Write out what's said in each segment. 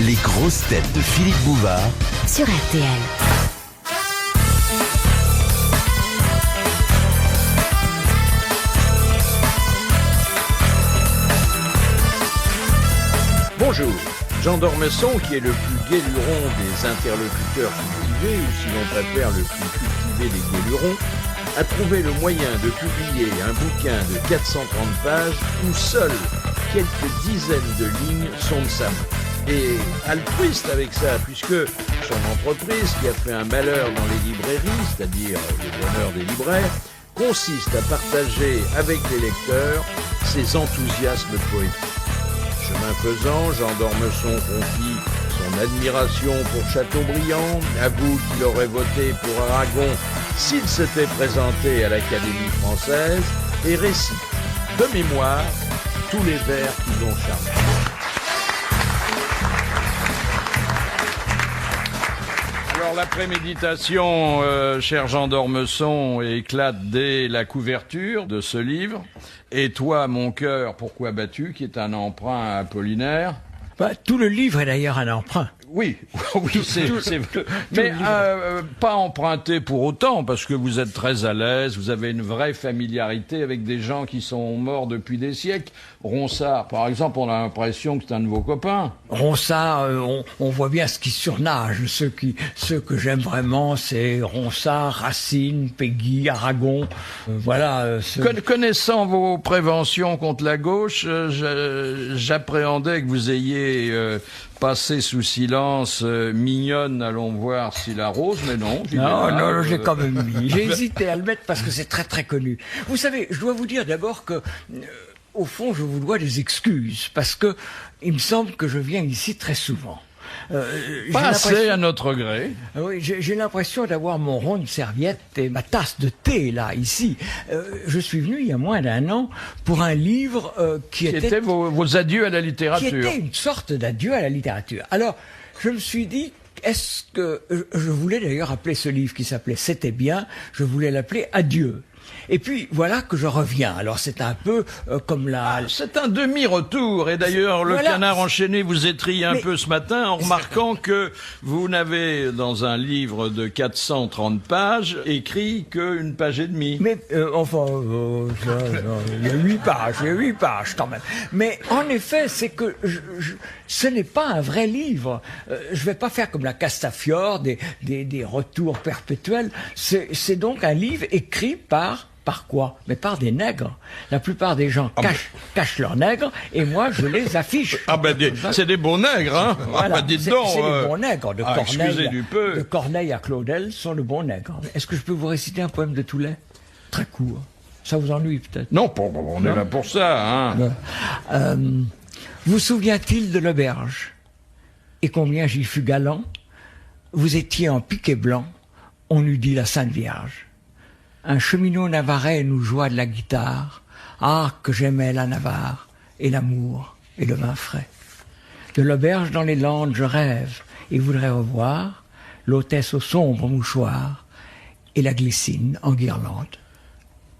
Les grosses têtes de Philippe Bouvard sur RTL. Bonjour, Jean d'Ormesson, qui est le plus guéluron des interlocuteurs cultivés, ou si l'on préfère le plus cultivé des guélurons, a trouvé le moyen de publier un bouquin de 430 pages où seules quelques dizaines de lignes sont de sa main. Et altruiste avec ça, puisque son entreprise, qui a fait un malheur dans les librairies, c'est-à-dire le bonheur des libraires, consiste à partager avec les lecteurs ses enthousiasmes poétiques. Chemin faisant, Jean d'Ormesson confie son admiration pour Chateaubriand, avoue qu'il aurait voté pour Aragon s'il s'était présenté à l'Académie française, et récite de mémoire tous les vers qui l'ont charmé. Alors la préméditation, cher Jean d'Ormesson, éclate dès la couverture de ce livre. Et toi, mon cœur, pourquoi battu, qui est un emprunt apollinaire. Tout le livre est d'ailleurs un emprunt. Oui, oui, c'est vrai. Mais pas emprunté pour autant, parce que vous êtes très à l'aise, vous avez une vraie familiarité avec des gens qui sont morts depuis des siècles. Ronsard, par exemple, on a l'impression que c'est un de vos copains. Ronsard, on voit bien ce qui surnage. Ceux que j'aime vraiment, c'est Ronsard, Racine, Péguy, Aragon. Voilà. Connaissant vos préventions contre la gauche, j'appréhendais que vous ayez passé sous silence Mignonne, allons voir s'il arrose, mais non. Non, j'ai quand même mis. J'ai hésité à le mettre parce que c'est très très connu. Vous savez, je dois vous dire d'abord que, au fond, je vous dois des excuses parce que il me semble que je viens ici très souvent. Pas assez à notre gré. Oui, j'ai l'impression d'avoir mon rond de serviette et ma tasse de thé, là, ici. Je suis venu il y a moins d'un an pour un livre qui était vos adieux à la littérature. Qui était une sorte d'adieu à la littérature. Alors, je me suis dit, est-ce que... Je voulais d'ailleurs appeler ce livre qui s'appelait « C'était bien », je voulais l'appeler « Adieu ». Et puis voilà que je reviens. Alors c'est un peu comme la... c'est un demi-retour. Et d'ailleurs, le Canard enchaîné vous étrille un peu ce matin en remarquant que vous n'avez, dans un livre de 430 pages, écrit qu'une page et demie. Mais enfin, il y a 8 pages quand même. Mais en effet, c'est que ce n'est pas un vrai livre. Je vais pas faire comme la Castafiore, des retours perpétuels. C'est donc un livre écrit par quoi? Mais par des nègres. La plupart des gens cachent leurs nègres, et moi, je les affiche. C'est des bons nègres, hein? Voilà, c'est des bons nègres. De Corneille à Claudel sont de bons nègres. Est-ce que je peux vous réciter un poème de Toulet? Très court. Ça vous ennuie, peut-être? Non, on est là pour ça, hein? Vous souvient-il de l'auberge? Et combien j'y fus galant? Vous étiez en piquet blanc, on eût dit la Sainte Vierge. Un cheminot navarrais nous joua de la guitare. Ah, que j'aimais la Navarre, et l'amour, et le vin frais. De l'auberge dans les Landes, je rêve, et voudrais revoir l'hôtesse au sombre mouchoir, et la glycine en guirlande.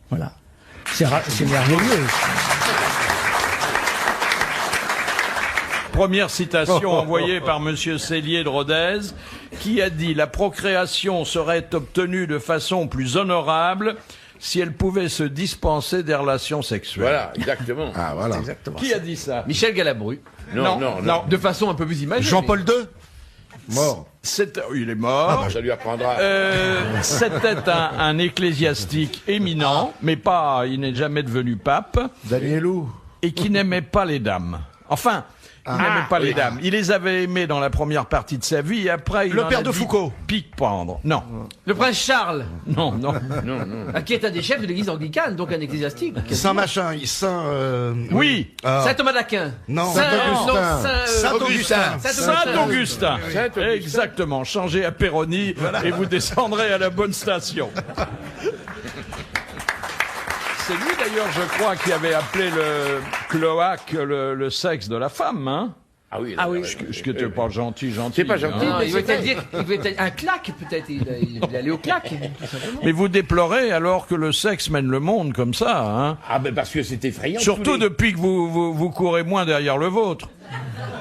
Voilà. C'est merveilleux. Première citation envoyée par Monsieur Cellier de Rodez, qui a dit « La procréation serait obtenue de façon plus honorable si elle pouvait se dispenser des relations sexuelles. » Voilà, exactement. Ah, voilà. Exactement. Qui a dit ça? Michel Galabru. Non. De façon un peu plus imagée. Jean-Paul II? Mort. Il est mort. Ça lui apprendra. C'était un ecclésiastique éminent, mais il n'est jamais devenu pape. Danielou. Et qui n'aimait pas les dames. Enfin... Il n'aimait pas les dames. Il les avait aimées dans la première partie de sa vie et après Le père de Foucault. Pique-pendre. Non. Le prince Charles. Non. Qui est un des chefs de l'église anglicane, donc un ecclésiastique. Saint-Machin, Oui. Saint Thomas d'Aquin. Non. Saint-Augustin. Saint-Augustin. Exactement. Changez à Péroni et vous descendrez à la bonne station. C'est lui d'ailleurs, je crois, qui avait appelé le cloaque le sexe de la femme, hein? Ah oui. Ce qui n'était pas gentil. C'est pas gentil. Hein. Il veut être un claque, peut-être. Il allait au claque, tout simplement. Mais vous déplorez alors que le sexe mène le monde comme ça, hein? Ah ben parce que c'est effrayant. Surtout depuis que vous courez moins derrière le vôtre.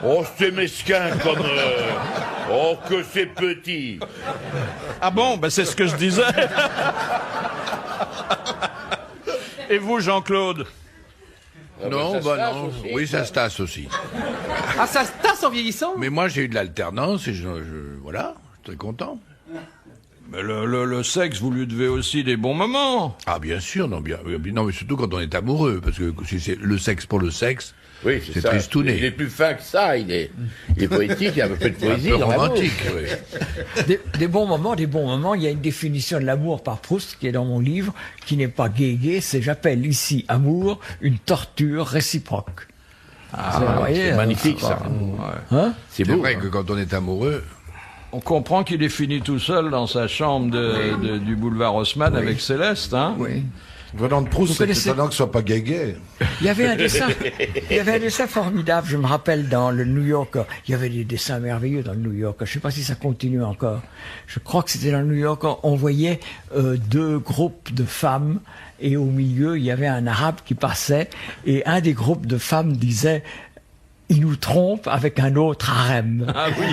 Oh, c'est mesquin comme... Oh, que c'est petit. Ah bon, ben c'est ce que je disais. Et vous, Jean-Claude? Non, ça se tasse non. aussi. Oui, ça se tasse aussi. Ah, ça se tasse en vieillissant? Mais moi, j'ai eu de l'alternance et voilà, je suis très content. Mais le sexe, vous lui devez aussi des bons moments. Ah, bien sûr, non, non, mais surtout quand on est amoureux, parce que si c'est le sexe pour le sexe, Oui, c'est ça. tristouné. Il est plus fin que ça, il est poétique, il y a un peu de C'est un poésie peu dans l'amour. romantique, oui. Des bons moments, des bons moments. Il y a une définition de l'amour par Proust qui est dans mon livre, qui n'est pas gai, c'est j'appelle ici amour une torture réciproque. Vous voyez, C'est magnifique, ça. Hein C'est C'est beau. vrai que quand on est amoureux, On comprend qu'il est fini tout seul dans sa chambre du boulevard Haussmann avec Céleste, hein? Oui. Venant de Proust, Vous c'est connaissez- étonnant que ce soit pas gay. Il y avait un dessin formidable, je me rappelle, dans le New Yorker. Il y avait des dessins merveilleux dans le New Yorker. Je sais pas si ça continue encore. Je crois que c'était dans le New Yorker. On voyait deux groupes de femmes et au milieu, il y avait un arabe qui passait et un des groupes de femmes disait il nous trompe avec un autre harem. Ah oui.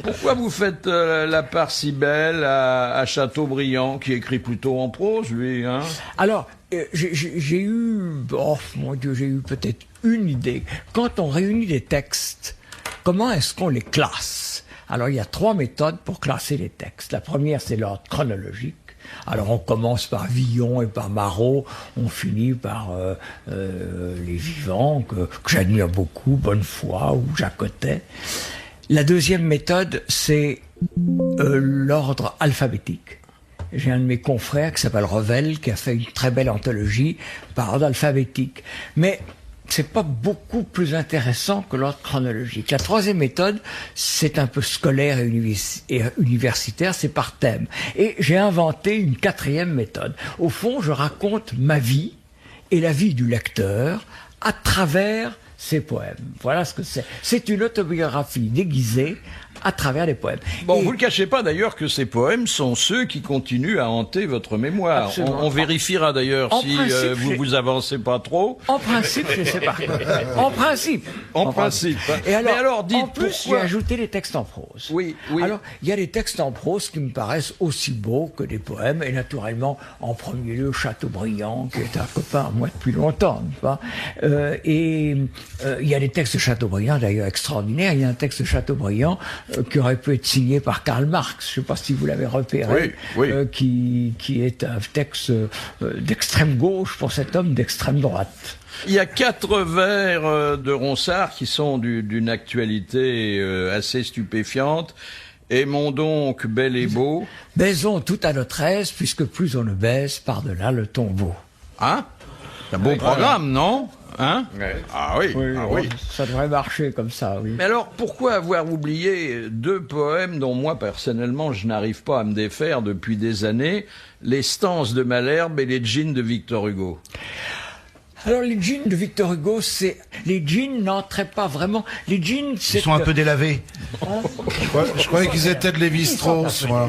Pourquoi vous faites la part si belle à Chateaubriand, qui écrit plutôt en prose, lui, hein? Alors, j'ai eu, oh mon Dieu, j'ai eu peut-être une idée. Quand on réunit des textes, comment est-ce qu'on les classe? Alors, il y a 3 méthodes pour classer les textes. La première, c'est l'ordre chronologique. Alors, on commence par Villon et par Marot, on finit par les vivants, que j'admire beaucoup, Bonnefoy ou Jacotet. La deuxième méthode, c'est l'ordre alphabétique. J'ai un de mes confrères qui s'appelle Revel, qui a fait une très belle anthologie par ordre alphabétique. Mais c'est pas beaucoup plus intéressant que l'ordre chronologique. La troisième méthode, c'est un peu scolaire et universitaire, c'est par thème. Et j'ai inventé une 4e méthode. Au fond, je raconte ma vie et la vie du lecteur à travers ses poèmes. Voilà ce que c'est. C'est une autobiographie déguisée à travers les poèmes. Bon, Et- vous ne le cachez pas d'ailleurs que ces poèmes sont ceux qui continuent à hanter votre mémoire. Absolument. On vérifiera d'ailleurs En si principe, vous j'ai- vous avancez pas trop. En principe, je sais pas. En principe. En principe. Et alors, Mais alors, dites en plus, pourquoi- j'ai ajouté des textes en prose. Oui, oui. Alors, il y a des textes en prose qui me paraissent aussi beaux que des poèmes, et naturellement, en premier lieu, Chateaubriand, qui est un copain à moi depuis longtemps, n'est-ce pas il y a des textes de Chateaubriand, d'ailleurs, extraordinaires. Il y a un texte de Chateaubriand qui aurait pu être signé par Karl Marx, je ne sais pas si vous l'avez repéré, Oui, oui. qui est un texte d'extrême gauche pour cet homme d'extrême droite. Il y a 4 vers de Ronsard qui sont d'une actualité assez stupéfiante. Aimons donc bel et beau. Baisons tout à notre aise, puisque plus on ne baise, par-delà le tombeau. Hein? C'est un beau programme, non? Hein? Ah oui, ah oui. Ça devrait marcher comme ça, oui. Mais alors, pourquoi avoir oublié 2 poèmes dont moi, personnellement, je n'arrive pas à me défaire depuis des années, Les stances de Malherbe et Les jeans de Victor Hugo? Alors, les jeans de Victor Hugo, les jeans n'entraient pas vraiment. Les jeans, c'est... Ils sont un peu délavés. Je croyais qu'ils étaient de Lévi-Strauss, moi.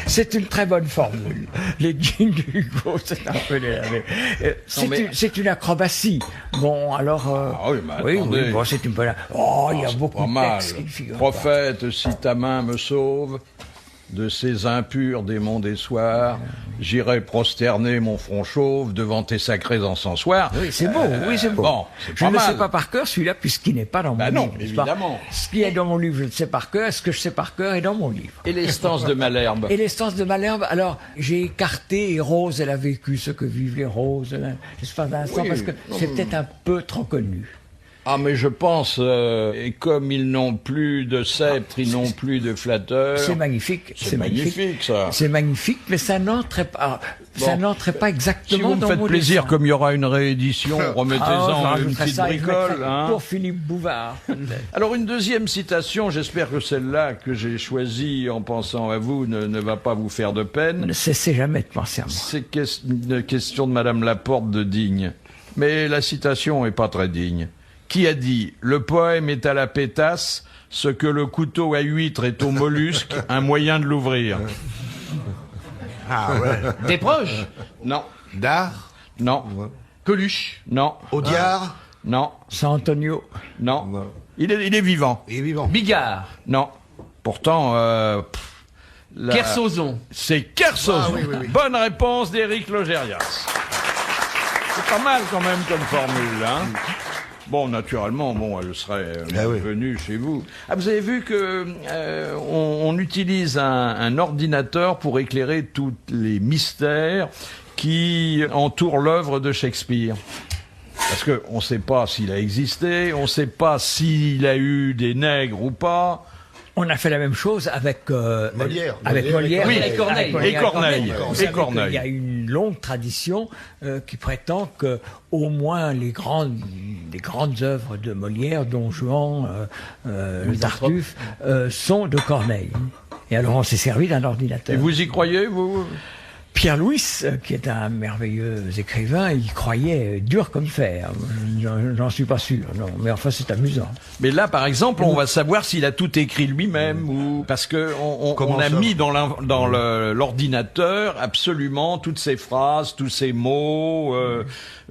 C'est une très bonne formule. Les jeans de Hugo, c'est un peu délavé. C'est une acrobatie. Bon, alors... Ah oui, mais attendez. bon, c'est une bonne... Oh, il y a C'est beaucoup pas de mal. textes qui ne figurent pas. Prophète, si ta main me sauve de ces impurs démons des soirs, j'irai prosterner mon front chauve devant tes sacrés encensoirs. Oui, c'est beau, oui, c'est beau. Bon, c'est je pas ne mal. sais pas par cœur celui-là, puisqu'il n'est pas dans mon Bah non, livre. n'est-ce pas évidemment. Ce qui est dans mon livre, je le sais par cœur. Ce que je sais par cœur est dans mon livre. Et les stances de Malherbe? Et les stances de Malherbe, alors, j'ai écarté et Rose, elle a vécu ce que vivent les roses, l'espace d'un instant, Oui. parce que c'est peut-être un peu trop connu. Ah, mais je pense, et comme ils n'ont plus de sceptre, ils n'ont plus de flatteur. C'est magnifique. C'est magnifique, ça. C'est magnifique, mais ça n'entrait pas, ça n'entrait pas Si exactement vous me dans faites mon plaisir, dessin. comme il y aura une réédition, Ah, je remettez-en une rajouterai petite ça et je bricole. mettrai Hein. pour Philippe Bouvard. Alors une deuxième citation, j'espère que celle-là que j'ai choisie en pensant à vous ne va pas vous faire de peine. Ne cessez jamais de penser à moi. C'est une question de Madame Laporte de Digne. Mais la citation est pas très digne. Qui a dit « Le poème est à la pétasse, ce que le couteau à huître est au mollusque, un moyen de l'ouvrir. Ah ouais. Des proches? Non, D'art, non, Coluche, non, Audiard, non, San Antonio. non. Il est vivant. Il est vivant. Bigard. Non. Pourtant, Kersozon. c'est Kersozon. Ah, oui. Bonne réponse d'Éric Logérias. C'est pas mal quand même comme formule, hein. Bon, naturellement, elle serait venue chez vous. Ah, vous avez vu que on utilise un ordinateur pour éclairer tous les mystères qui entourent l'œuvre de Shakespeare. Parce que on ne sait pas s'il a existé, on ne sait pas s'il a eu des nègres ou pas. On a fait la même chose avec Molière. Avec Molière. Oui, et Corneille. Avec Et Corneille. Vous Et savez Corneille. qu'il y a une longue tradition qui prétend que au moins les grandes œuvres de Molière, Don Juan, Tartuffe, sont de Corneille. Et alors on s'est servi d'un ordinateur. Et vous y croyez, vous? Pierre-Louis, qui est un merveilleux écrivain, il croyait dur comme fer. J'en suis pas sûr, non. Mais enfin, c'est amusant. Mais là, par exemple, on va savoir s'il a tout écrit lui-même ou parce que on a mis dans l'ordinateur absolument toutes ces phrases, tous ces mots.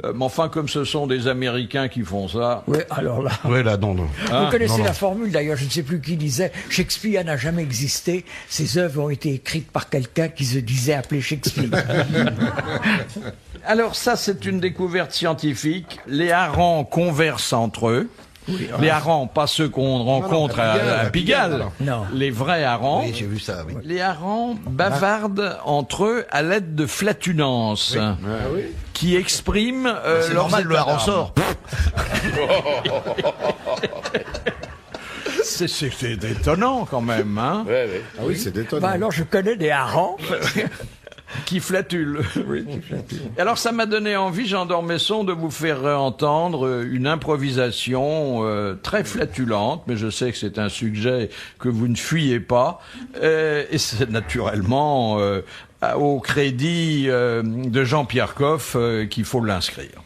Mais enfin, comme ce sont des Américains qui font ça. Oui, alors là. Oui, là, non. Vous connaissez la formule, d'ailleurs, je ne sais plus qui disait, Shakespeare n'a jamais existé, ses œuvres ont été écrites par quelqu'un qui se disait appeler Shakespeare. Alors ça, c'est une découverte scientifique. Les harengs conversent entre eux. Les harengs, pas ceux qu'on rencontre à Pigalle. Non. Les vrais harengs. Oui, j'ai vu ça, oui. Les harengs bavardent entre eux à l'aide de flatunences qui expriment C'est leurs normal, le états hareng d'âme. sort. C'est étonnant quand même, hein, Ouais, ouais. Ah oui, c'est détonnant. Bah alors, je connais des harengs. qui flatulent. Alors ça m'a donné envie, Jean d'Ormesson, de vous faire entendre une improvisation très flatulente, mais je sais que c'est un sujet que vous ne fuyez pas, et c'est naturellement au crédit de Jean-Pierre Coff qu'il faut l'inscrire.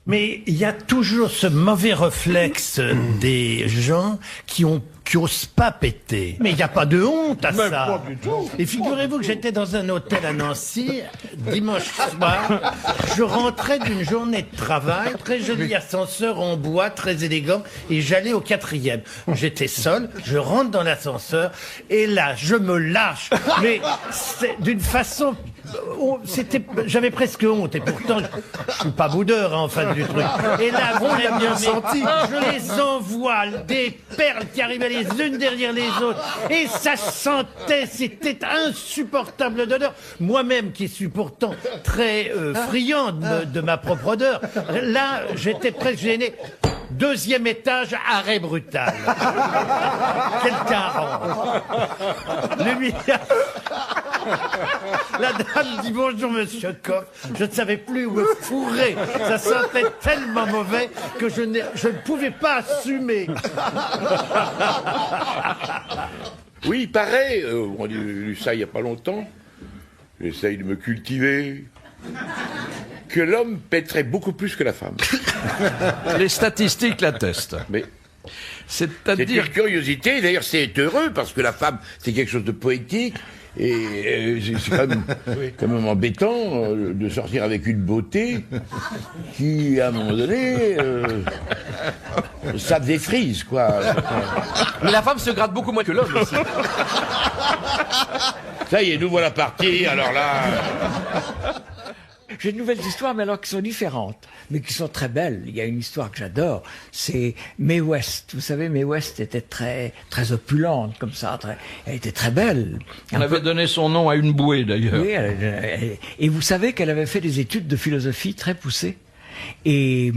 Mais il y a toujours ce mauvais réflexe des gens qui osent pas péter. Mais il n'y a pas de honte à ça. Pas du tout. Et figurez-vous que j'étais dans un hôtel à Nancy, dimanche soir. Je rentrais d'une journée de travail, très joli ascenseur en bois, très élégant, et j'allais au 4e. J'étais seul, je rentre dans l'ascenseur, et là, je me lâche. Mais c'est d'une façon... J'avais presque honte, et pourtant, je suis pas boudeur, hein, en face du truc. Et là, vous l'avez bien senti. Je les envoie, des perles qui arrivaient les unes derrière les autres. Et ça sentait, c'était insupportable d'odeur. Moi-même, qui suis pourtant très friand de ma propre odeur, là, j'étais presque gêné. 2e étage, arrêt brutal. Quelqu'un rentre. La dame dit bonjour monsieur Coff. Je ne savais plus où me fourrer. Ça sentait tellement mauvais que je ne pouvais pas assumer. Oui, il paraît, on a lu ça il n'y a pas longtemps, j'essaye de me cultiver, que l'homme pèterait beaucoup plus que la femme. Les statistiques l'attestent. Mais c'est C'est-à-dire une curiosité, d'ailleurs c'est heureux, parce que la femme, c'est quelque chose de poétique, et c'est quand même embêtant de sortir avec une beauté qui, à un moment donné, ça défrise, quoi. Mais la femme se gratte beaucoup moins que l'homme aussi. Ça y est, nous voilà partis, alors là... J'ai de nouvelles histoires, mais alors qui sont différentes, mais qui sont très belles. Il y a une histoire que j'adore, c'est Mae West. Vous savez, Mae West était très opulente, comme ça. Elle était très belle. on avait donné son nom à une bouée d'ailleurs. Oui, et vous savez qu'elle avait fait des études de philosophie très poussées. Et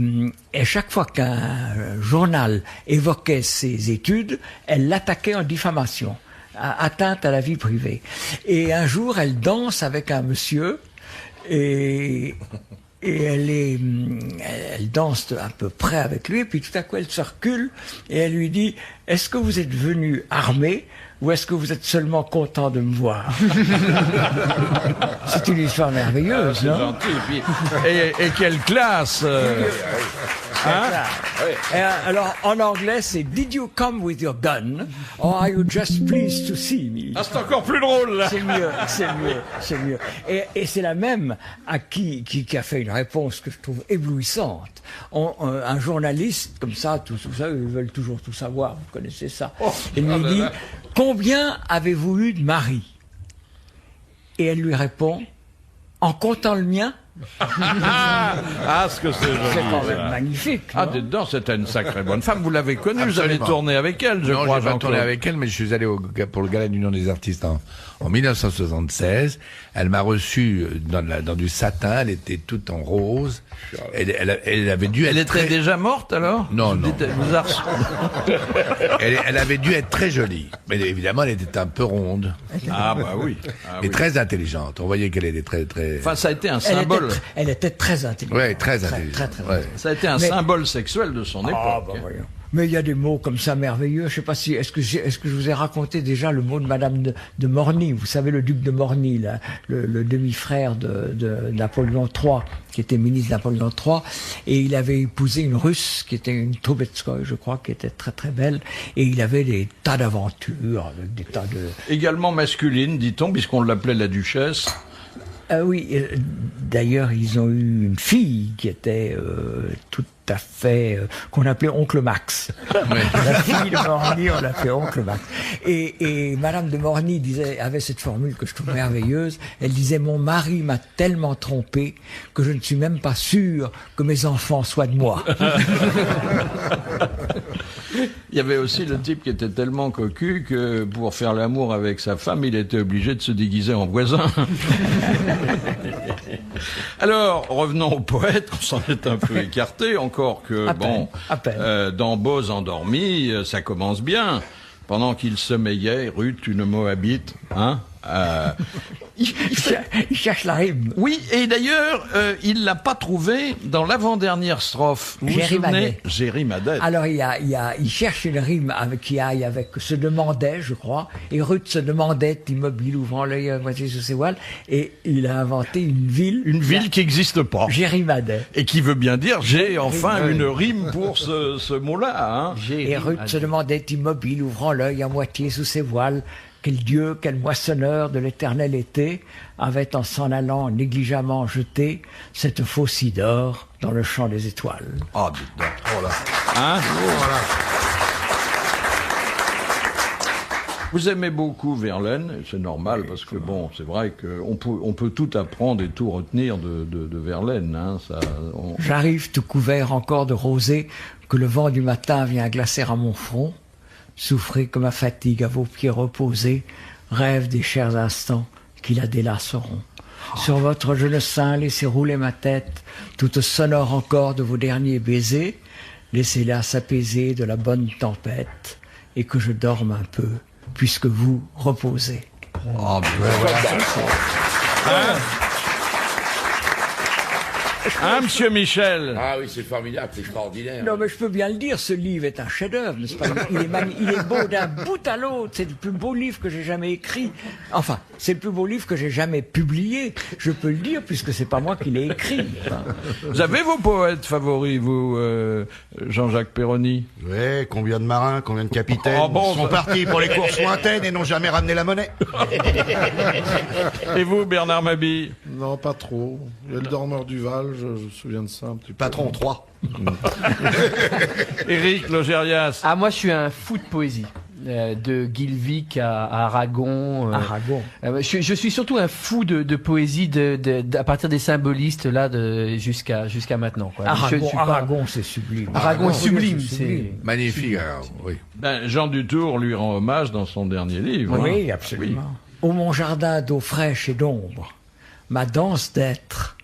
chaque fois qu'un journal évoquait ses études, elle l'attaquait en diffamation, atteinte à la vie privée. Et un jour, elle danse avec un monsieur, et elle danse à peu près avec lui, et puis tout à coup elle se recule et elle lui dit: est-ce que vous êtes venu armé ou est-ce que vous êtes seulement content de me voir? C'est une histoire merveilleuse, C'est non? gentil. Et quelle classe Alors, en anglais, c'est Did you come with your gun or are you just pleased to see me? Ah, c'est encore plus drôle, là. C'est mieux. Et c'est la même à qui a fait une réponse que je trouve éblouissante. Un journaliste, comme ça, tout ça, ils veulent toujours tout savoir, vous connaissez ça. Il lui dit, combien avez-vous eu de maris? Et elle lui répond, en comptant le mien. Ah, ce que c'est joli. C'est quand même ça. magnifique. Ah, non dedans, c'était une sacrée bonne femme. Vous l'avez connue, vous avez Absolument. tourné avec elle, je non, crois, j'ai pas tourné Jean-Claude. avec elle, mais je suis allé pour le Gala d'Union des artistes en 1976. Elle m'a reçu dans du satin, elle était toute en rose. Elle avait dû Elle être était très... déjà morte, alors? Non, non. Vous a reçu- elle avait dû être très jolie. Mais évidemment, elle était un peu ronde. Ah, bah oui. Ah, Mais oui. très intelligente. On voyait qu'elle était très... Enfin, ça a été un symbole. Elle était très intelligente. Ouais, très intelligente. Très Ouais. Ça a été un Mais- symbole sexuel de son époque. Ah, bah voyons. Mais il y a des mots comme ça merveilleux. Je sais pas si est-ce que je vous ai raconté déjà le mot de Madame de Morny. Vous savez, le duc de Morny, là, le demi-frère de Napoléon III, qui était ministre de Napoléon III, et il avait épousé une Russe qui était une Trubetskoy, je crois, qui était très très belle, et il avait des tas d'aventures avec des tas de Également masculine, dit-on, puisqu'on l'appelait la duchesse. Ah oui, d'ailleurs, ils ont eu une fille qui était tout à fait... qu'on appelait Oncle Max. La fille de Morny, on l'appelait Oncle Max. Et Madame de Morny avait cette formule que je trouve merveilleuse. Elle disait, mon mari m'a tellement trompé que je ne suis même pas sûr que mes enfants soient de moi. Il y avait aussi le type qui était tellement cocu que pour faire l'amour avec sa femme, il était obligé de se déguiser en voisin. Alors, revenons au poète, on s'en est un peu écarté, encore que, À peine. dans Beaux endormis, ça commence bien. Pendant qu'il sommeillait, Ruth, une Moabite, hein, Il cherche la rime. oui, et d'ailleurs, il l'a pas trouvé dans l'avant-dernière strophe. Vous vous souvenez? Gérimadette. Alors il cherche une rime qui aille avec se demandait, je crois, et Ruth se demandait, immobile, ouvrant l'œil à moitié sous ses voiles, et il a inventé une ville qui n'existe pas. Gérimadais. Et qui veut bien dire, j'ai enfin une rime pour ce mot-là. Hein. Et Ruth se demandait, immobile, ouvrant l'œil à moitié sous ses voiles, quel dieu, quel moissonneur de l'éternel été avait en s'en allant négligemment jeté cette faucille d'or dans le champ des étoiles. Ah, dites donc. Oh là. Hein? Vous aimez beaucoup Verlaine, et c'est normal, parce que bon, c'est vrai qu'on peut tout apprendre et tout retenir de Verlaine. Hein, J'arrive tout couvert encore de rosée, que le vent du matin vient glacer à mon front. Souffrez que ma fatigue à vos pieds reposés, rêve des chers instants qui la délaceront. Sur votre jeune sein, laissez rouler ma tête, toute sonore encore de vos derniers baisers, laissez-la s'apaiser de la bonne tempête, et que je dorme un peu, puisque vous reposez. Oh, Hein, monsieur Michel? Ah oui, c'est formidable, c'est extraordinaire. Non, mais je peux bien le dire, ce livre est un chef-d'œuvre, n'est-ce pas? Il est beau d'un bout à l'autre. C'est le plus beau livre que j'ai jamais écrit. Enfin, c'est le plus beau livre que j'ai jamais publié. Je peux le dire, puisque c'est pas moi qui l'ai écrit. Enfin, Vous avez vos poètes favoris, vous, Jean-Jacques Perroni? Ouais, combien de marins, combien de capitaines Oh, bon, sont partis pour les courses lointaines et n'ont jamais ramené la monnaie. Et vous, Bernard Mabille? Non, pas trop. Il y a le dormeur du Val, je me souviens de ça un petit peu. Patron, 3. Éric Logérias? Ah, moi, je suis un fou de poésie. De Guilvic à Aragon. Aragon. Je suis surtout un fou de poésie à partir des symbolistes là jusqu'à maintenant. Quoi. Je suis pas- Aragon, c'est sublime. Aragon est sublime. c'est C'est sublime. Magnifique, alors, oui. Ben, Jean Dutour lui rend hommage dans son dernier livre. Oui, hein. absolument. Ô mon jardin d'eau fraîche et d'ombre, ma danse d'être,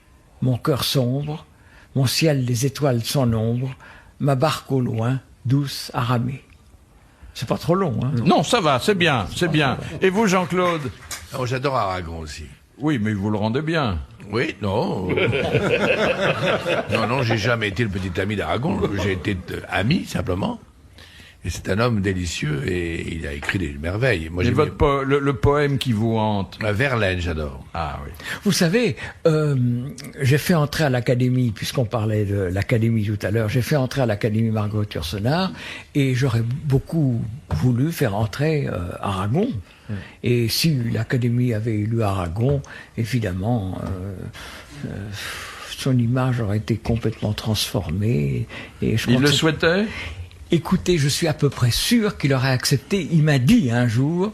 mon cœur sombre, mon ciel des étoiles sans nombre, ma barque au loin, douce à ramer. C'est pas trop long, hein? Non, ça va, c'est bien, c'est bien. Et vous, Jean-Claude? Oh, j'adore Aragon aussi. Oui, mais vous le rendez bien. Oui, non. Non, j'ai jamais été le petit ami d'Aragon. J'ai été ami, simplement. Et c'est un homme délicieux et il a écrit des merveilles. Moi, Et j'ai le poème qui vous hante? Verlaine, j'adore. Ah oui. Vous savez, j'ai fait entrer à l'Académie, puisqu'on parlait de l'Académie tout à l'heure, j'ai fait entrer à l'Académie Margot Yourcenar, et j'aurais beaucoup voulu faire entrer Aragon. Et si l'Académie avait élu Aragon, évidemment, son image aurait été complètement transformée. Et Il le souhaitait? Écoutez, je suis à peu près sûr qu'il aurait accepté. Il m'a dit un jour,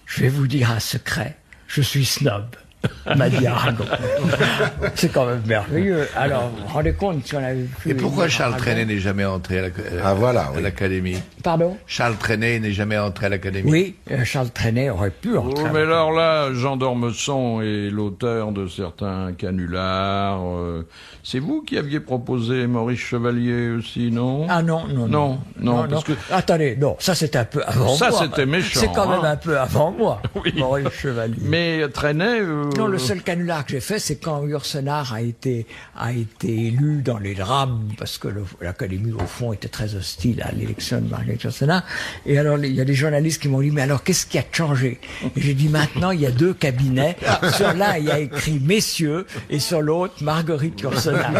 je vais vous dire un secret, je suis snob. M'a dit Aragon. C'est quand même merveilleux. Alors, vous vous rendez compte si on avait pu... Et pourquoi Charles Trenet n'est jamais entré à l'Académie? Pardon? Charles Trenet n'est jamais entré à l'Académie. Oui, Charles Trenet aurait pu entrer. Oh, mais alors là, Jean d'Ormesson est l'auteur de certains canulars. C'est vous qui aviez proposé Maurice Chevalier aussi, non? Ah non. Parce que... Attendez, non, ça c'était un peu avant moi. Ça c'était méchant. C'est quand même hein. un peu avant moi, Oui. Maurice Chevalier. Mais Trenet... Non, le seul canular que j'ai fait, c'est quand Yourcenar a été élu dans les drames, parce que l'Académie, au fond, était très hostile à l'élection de Marguerite Yourcenar. Et alors, il y a des journalistes qui m'ont dit, mais alors, qu'est-ce qui a changé? Et j'ai dit, maintenant, il y a 2 cabinets. Sur l'un, il y a écrit messieurs, et sur l'autre, Marguerite Yourcenar.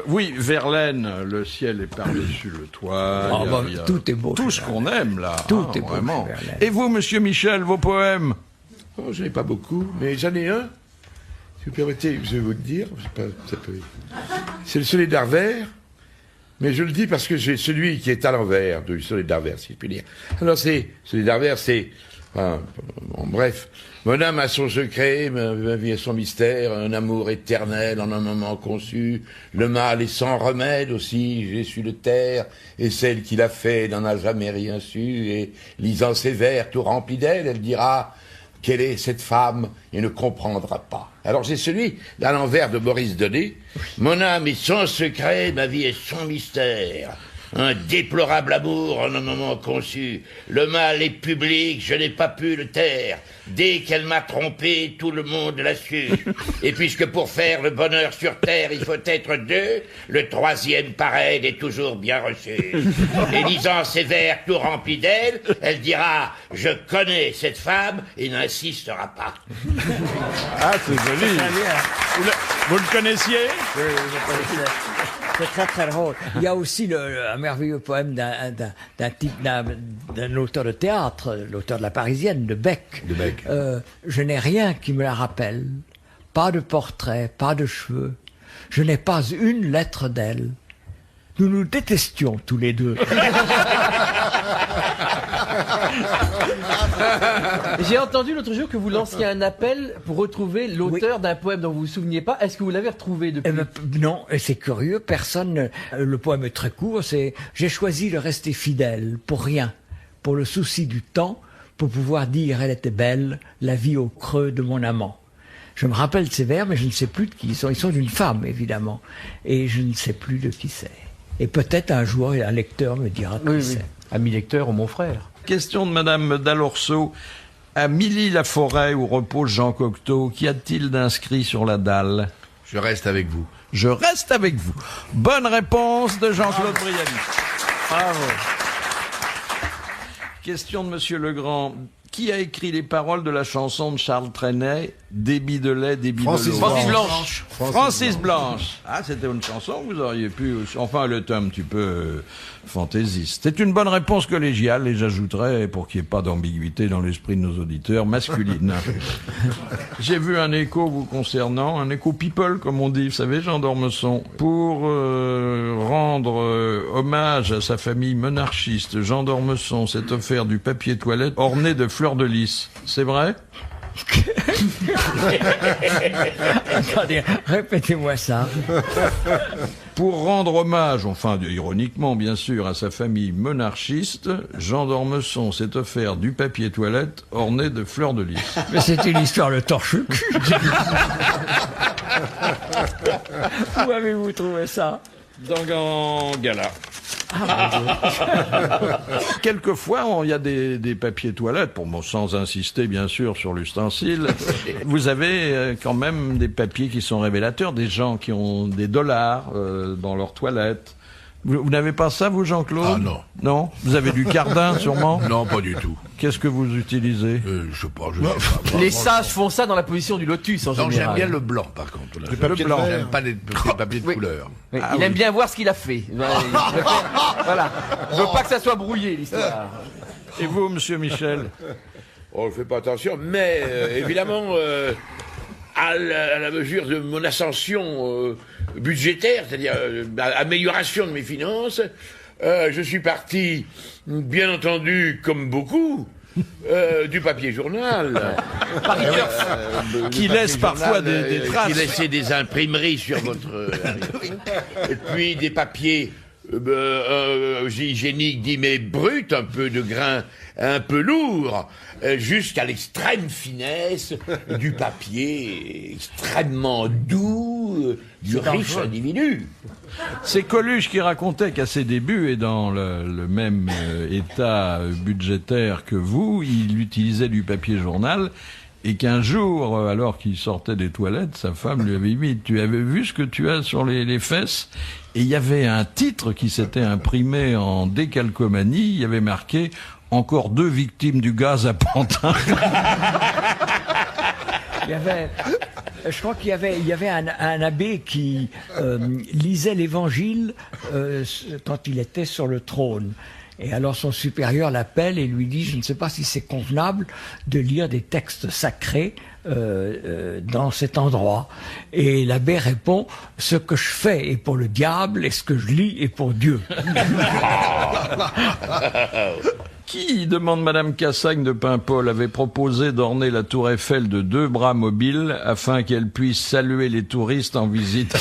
Oui, Verlaine, le ciel est par-dessus le toit. Il y a tout est beau. Tout ce qu'on aime, là. Tout est beau, vraiment. Verlaine. Et vous, monsieur Michel, vos poèmes? Oh, j'en ai pas beaucoup, mais j'en ai un. Si vous permettez, je vais vous le dire. C'est le Soleil vert, mais je le dis parce que j'ai celui qui est à l'envers du Soleil vert, si je puis dire. Alors, Soleil vert, c'est... Enfin, bon, bref, mon âme a son secret, ma vie a son mystère, un amour éternel en un moment conçu, le mal est sans remède aussi, j'ai su le taire, et celle qui l'a fait n'en a jamais rien su, et lisant ses vers tout remplis d'elle, elle dira, quelle est cette femme, et ne comprendra pas. Alors j'ai celui à l'envers de Maurice Daudet, mon âme est son secret, ma vie est son mystère. Un déplorable amour en un moment conçu. Le mal est public, je n'ai pas pu le taire. Dès qu'elle m'a trompé, tout le monde l'a su. Et puisque pour faire le bonheur sur terre, il faut être 2, le 3e parrain est toujours bien reçu. Et lisant ses vers tout remplis d'elle, elle dira « Je connais cette femme » et n'insistera pas. Ah, c'est joli. Vous le connaissiez? C'est très très drôle. Il y a aussi un merveilleux poème d'un auteur de théâtre, l'auteur de La Parisienne, de Beck. Je n'ai rien qui me la rappelle. Pas de portrait, pas de cheveux. Je n'ai pas une lettre d'elle. Nous nous détestions tous les deux. J'ai entendu l'autre jour que vous lanciez un appel pour retrouver l'auteur d'un poème dont vous vous souveniez pas. Est-ce que vous l'avez retrouvé depuis? Non, et c'est curieux, personne... Le poème est très court, c'est « J'ai choisi de rester fidèle, pour rien, pour le souci du temps, pour pouvoir dire elle était belle, la vie au creux de mon amant. » Je me rappelle ces vers, mais je ne sais plus de qui ils sont. Ils sont d'une femme, évidemment. Et je ne sais plus de qui c'est. Et peut-être un jour, un lecteur me dira qui c'est. Ami lecteur ou mon frère. Question de Madame Dalorceau. À Milly-la-Forêt, où repose Jean Cocteau, qu'y a-t-il d'inscrit sur la dalle? Je reste avec vous. Je reste avec vous. Bonne réponse de Jean-Claude Brialy. Bravo. Question de Monsieur Legrand. Qui a écrit les paroles de la chanson de Charles Trenet, Débit de lait, débit de l'eau? Francis Blanche. Francis Blanche. Ah, c'était une chanson que vous auriez pu... Enfin, elle était un petit peu fantaisiste. C'est une bonne réponse collégiale, et j'ajouterais, pour qu'il n'y ait pas d'ambiguïté dans l'esprit de nos auditeurs, masculine. J'ai vu un écho vous concernant, un écho people, comme on dit, vous savez, Jean d'Ormesson. Pour rendre hommage à sa famille monarchiste, Jean d'Ormesson s'est offert du papier toilette orné de fleurs de lys. C'est vrai? Attendez, répétez-moi ça. Pour rendre hommage, enfin ironiquement bien sûr, à sa famille monarchiste, Jean d'Ormesson s'est offert du papier toilette orné de fleurs de lys. Mais c'était l'histoire de torche cul. Où avez-vous trouvé ça? Dans Gala. Quelquefois, il y a des papiers toilettes, sans insister bien sûr sur l'ustensile. Vous avez quand même des papiers qui sont révélateurs, des gens qui ont des dollars dans leurs toilettes. Vous n'avez pas ça, vous, Jean-Claude? Ah non. Non? Vous avez du Cardin, sûrement? Non, pas du tout. Qu'est-ce que vous utilisez? Je sais pas. Les sages font ça dans la position du lotus en Non, général. j'aime bien le blanc, par contre. Le papier blanc. J'aime pas les papiers de Oui. couleur. Oui, Ah il oui. aime bien voir ce qu'il a fait. Voilà. Je veux pas que ça soit brouillé, l'histoire. Et vous, monsieur Michel? On ne fait pas attention, mais évidemment, à la mesure de mon ascension budgétaire, c'est-à-dire amélioration de mes finances, je suis parti, bien entendu, comme beaucoup, du papier journal. Qui laisse parfois des traces. Qui laissait des imprimeries sur votre... et puis des papiers hygiéniques dits mais bruts, un peu de grain, un peu lourd, jusqu'à l'extrême finesse du papier extrêmement doux, du riche individu. C'est Coluche qui racontait qu'à ses débuts, et dans le même état budgétaire que vous, il utilisait du papier journal, et qu'un jour, alors qu'il sortait des toilettes, sa femme lui avait dit « Tu avais vu ce que tu as sur les fesses ?» Et il y avait un titre qui s'était imprimé en décalcomanie, il y avait marqué « Encore 2 victimes du gaz à Pantin ». Je crois qu'il y avait un abbé qui lisait l'Évangile quand il était sur le trône. Et alors son supérieur l'appelle et lui dit, je ne sais pas si c'est convenable de lire des textes sacrés dans cet endroit. Et l'abbé répond, ce que je fais est pour le diable et ce que je lis est pour Dieu. Qui, demande Madame Cassagne de Paimpol, avait proposé d'orner la tour Eiffel de 2 bras mobiles afin qu'elle puisse saluer les touristes en visite?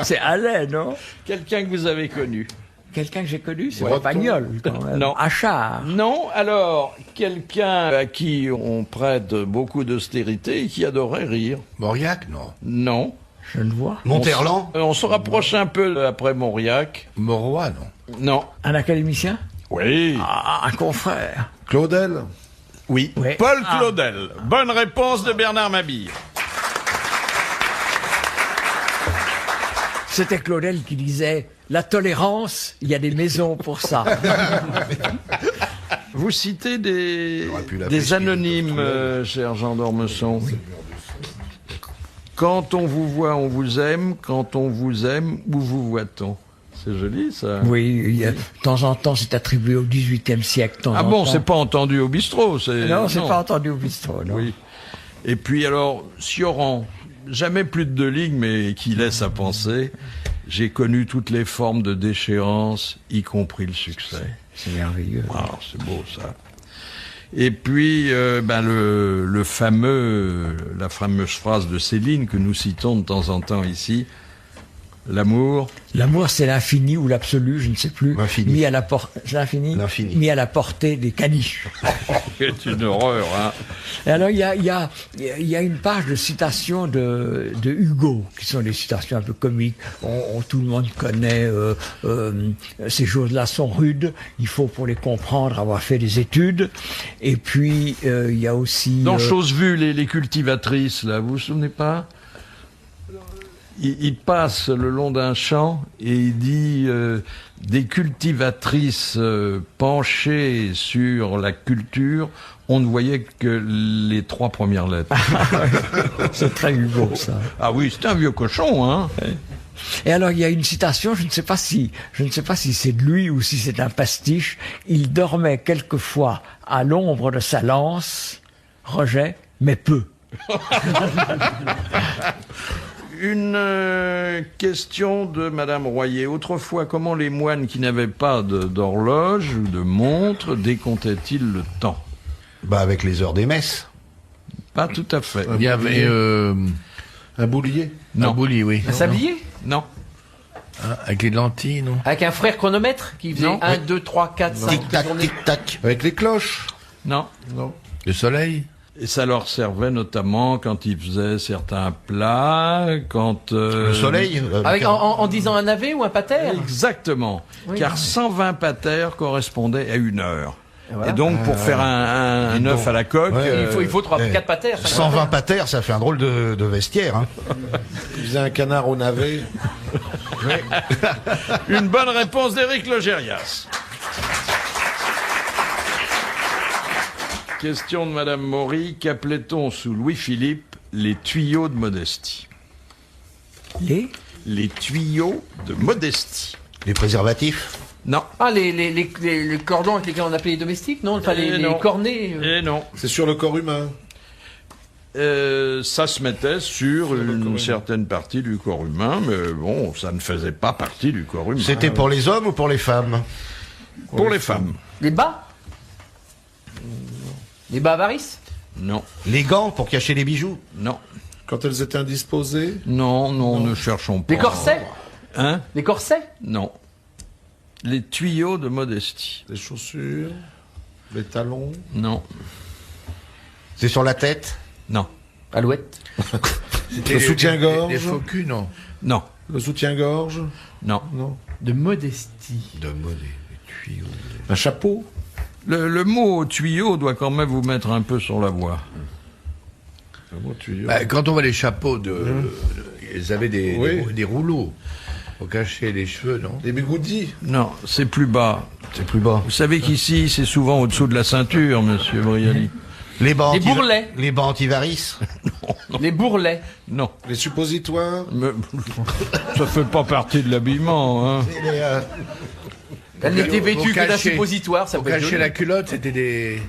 C'est Allais, non? Quelqu'un que vous avez connu? Quelqu'un que j'ai connu, c'est Pagnol, quand même. Non. Achard. Non, alors, quelqu'un à qui on prête beaucoup d'austérité et qui adorait rire? Mauriac, non. Non. Je ne vois. Monterland. On se rapproche un peu après Mauriac. Morois, non. Non. Un académicien? Oui. Ah, un confrère. Claudel. Oui. Ouais. Paul Claudel. Bonne réponse de Bernard Mabille. C'était Claudel qui disait « La tolérance, il y a des maisons pour ça. » Vous citez des pu l'appeler anonymes, cher Jean d'Ormesson. Quand on vous voit, on vous aime. Quand on vous aime, où vous voit-on? C'est joli, ça. Oui, de temps en temps, c'est attribué au XVIIIe siècle. de temps Ah en bon, temps. c'est pas entendu au bistrot, c'est... Non, c'est pas entendu au bistrot, non. Oui. Et puis alors, Sioran, jamais plus de 2 lignes, mais qui laisse à penser. J'ai connu toutes les formes de déchéance, y compris le succès. C'est merveilleux. Ah, c'est beau, ça. Et puis, la fameuse phrase de Céline que nous citons de temps en temps ici. L'amour. L'amour, c'est l'infini ou l'absolu, je ne sais plus. L'infini. Mis à la l'infini. L'infini. Mis à la portée des caniches. C'est une horreur, hein. Et alors, il y a une page de citations de Hugo, qui sont des citations un peu comiques. Tout le monde connaît, ces choses-là sont rudes. Il faut, pour les comprendre, avoir fait des études. Et puis, il y a aussi... Dans Chose Vue, les cultivatrices, là, vous vous souvenez pas? Il passe le long d'un champ et il dit des cultivatrices penchées sur la culture, on ne voyait que les 3 premières lettres. C'est très Hugo, ça. Ah oui, c'est un vieux cochon, hein. Et alors, il y a une citation, je ne sais pas si c'est de lui ou si c'est un pastiche. Il dormait quelquefois à l'ombre de sa lance, Roget, mais peu. Une question de Madame Royer. Autrefois, comment les moines qui n'avaient pas d'horloge ou de montre décomptaient-ils le temps? Bah, avec les heures des messes. Pas tout à fait. Il y avait... Un boulier. Non. Un boulier, oui. Un sablier? Non. Hein, avec les lentilles, non? Avec un frère chronomètre qui faisait Non. 1, 2, 3, 4, 5. Tic-tac, tic-tac. Avec les cloches. Non. Non. Le soleil? Et ça leur servait notamment quand ils faisaient certains plats, quand... Le soleil En disant un navet ou un pater. Exactement. Oui. Car 120 patères correspondaient à 1 heure. Voilà. Et donc, pour faire un œuf à la coque... Il faut 4 patères. 120 patères, ça fait un drôle de vestiaire. Hein. Il faisait un canard au navet. Une bonne réponse d'Éric Logérias. Question de Madame Maury. Qu'appelait-on sous Louis-Philippe les tuyaux de modestie? Les tuyaux de modestie. Les préservatifs. Non. Ah, les cordons avec lesquels on appelait les domestiques, non? Enfin, les cornets. Et non. C'est sur le corps humain. Ça se mettait sur une certaine partie du corps humain, mais bon, ça ne faisait pas partie du corps humain. C'était pour les hommes ou pour les femmes? Pour les femmes. Les bas? Les bas avarice? Non. Les gants pour cacher les bijoux? Non. Quand elles étaient indisposées? Non, ne cherchons pas. Les corsets? Hein? Les corsets? Non. Les tuyaux de modestie. Les chaussures? Les talons? Non. C'est sur la tête? Non. Alouette? Le soutien-gorge? Les faux culs, non. Non. Le soutien-gorge? Non. Non. De modestie. De modestie. Tuyaux. Un chapeau? Le mot tuyau doit quand même vous mettre un peu sur la voie. Un mot tuyau. Quand on voit les chapeaux ils avaient Oui. des rouleaux pour cacher les cheveux, non? Des bigoudis? Non, c'est plus bas. C'est plus bas. Vous savez qu'ici, c'est souvent au-dessous de la ceinture, monsieur Brialy. Les bancs Les bourrelets. Les bancs antivarices. Les bourrelets. Non. Les suppositoires? Mais, ça fait pas partie de l'habillement, hein. Elle n'était Pour vêtue que d'un cacher- suppositoire, ça Pour peut être cacher joli. la culotte, c'était des...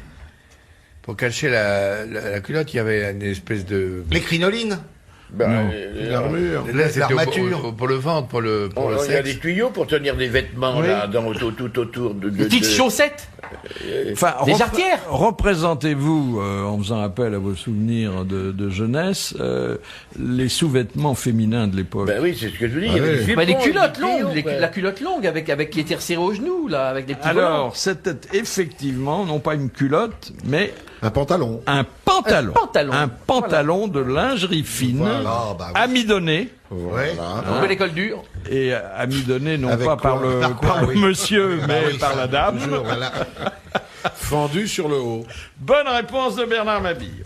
Pour cacher la culotte, il y avait une espèce de... Les crinolines. L'armure? Là, c'était L'armature. pour le ventre, pour le Il y a sexe. des tuyaux pour tenir des vêtements là, tout autour de. Les petites chaussettes. Enfin, Des jarretières. représentez-vous, en faisant appel à vos souvenirs de jeunesse, les sous-vêtements féminins de l'époque. Ben oui, c'est ce que je vous dis. Il y avait des Bah, les jupons, culottes des tuyaux, longues, quoi. la culotte longue avec qui était resserrée au genou, là, avec des petits volants. Alors, c'était effectivement, non pas une culotte, mais Un pantalon? un pantalon. Un pantalon. Un pantalon de lingerie fine, Voilà, bah oui. amidonné, Ouais. Donc l'école dure. et amidonné non Avec pas par quoi? le, Par quoi, par le oui. monsieur, mais oui, par ça, la dame. toujours, voilà. Fendu sur le haut. Bonne réponse de Bernard Mabille.